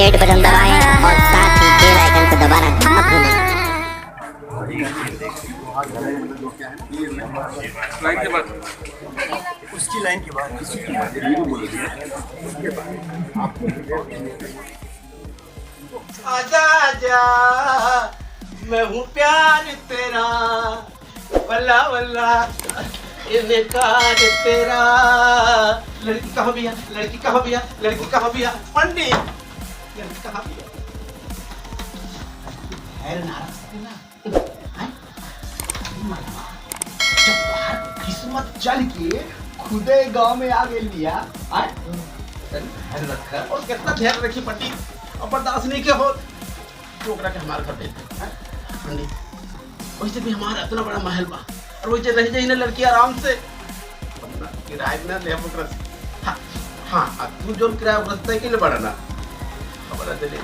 Red button दबाएं और साथ ही बेल आइकन को दबाना मत भूलें। लाइन के बाद उसकी लाइन के बाद आजा आजा मैं हूँ प्यार तेरा वल्ला वल्ला इनकार तेरा। लड़की कहाँ भैया, लड़की कहाँ भैया, लड़की कहाँ भैया, पंडित लड़की कहाँ भैया। है नाराज जब बाहर किस्मत चल के खुदे गांव में आ गई लिया रखा और कितना ध्यान रखी पंडित और बर्दाश्त नहीं के हो छोकरा के हमारे घर पे पंडित। वैसे भी हमारा इतना बड़ा महल बा और वैसे रह जाई ना लड़की आराम से अपना किराए ना ले हम से। हाँ तू जो किराया रस्ते के लिए बड़ा ना खबर दे ले।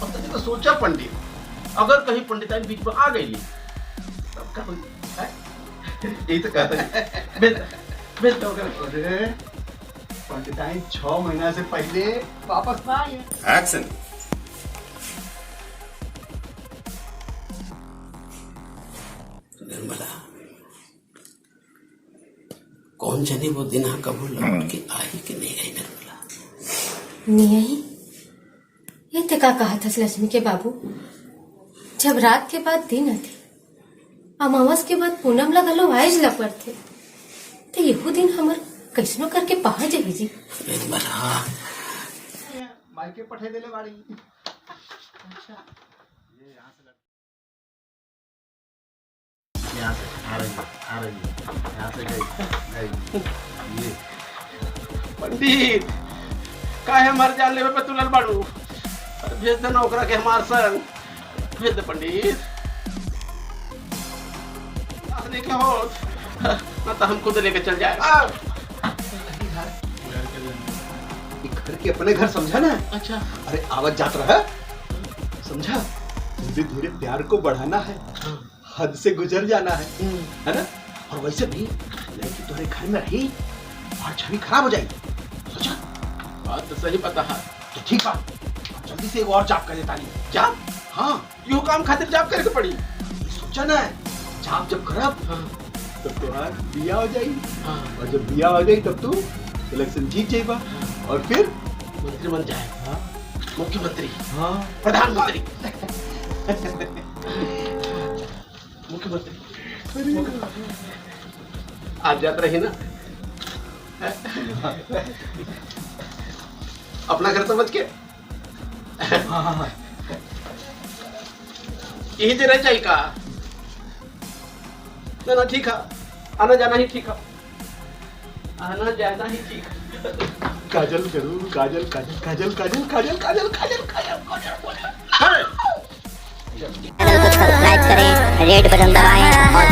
अब तक तो सोचा पंडित अगर कहीं पंडिताई बीच में आ गई तब क्या होगी यही तो कहते हैं बेल तो पंडिताई 6 महीना से पहले वापस ना आए। एक्शन। निर्मला कौन जाने वो दिन कब लौट के आई कि नहीं आई। निर्मला नहीं आई ये तो का कहा था लक्ष्मी के बाबू। जब रात के बाद दिन आते अमावस के बाद पूनम लगलो आयज लपड़ थे तो यहू दिन हमार कैसनो करके पहा जाए जी। निर्मला माइके पठे देले बाड़ी। यहाँ से आ रही यहाँ से गई ये पंडित काहे मर जा लेवे पे तुलल बाड़ू भेज दे नौकरा के हमार संग भेज दे पंडित नहीं क्या हो ना तो हम खुद लेके चल जाए। घर के अपने घर समझा ना। अच्छा अरे आवाज जात रहा समझा। धीरे धीरे प्यार को बढ़ाना है हद से गुजर जाना है ना। और वैसे भी लड़की तुम्हारे घर में रही और छवि खराब हो जाएगी सोचा। बात तो सही पता है तो ठीक बात जल्दी से एक और जॉब कर देता नहीं जॉब। हाँ यो काम खातिर जॉब करके पड़ी सोचा ना जॉब जब खराब तब तुम्हारा बिया हो जाएगी। और जब बिया हो जाएगी तब तू इलेक्शन जीत जाएगा और फिर मंत्री बन जाए। मुख्यमंत्री प्रधानमंत्री मुख्यमंत्री आप जाते रहे ना अपना घर समझ के यही दे रह जाए का ना ठीक है आना जाना ही ठीक है आना जाना ही ठीक है। काजल जरूर काजल काजल काजल काजल काजल काजल काजल काजल चैनल को सब्सक्राइब करें, रेड बटन दबाएं और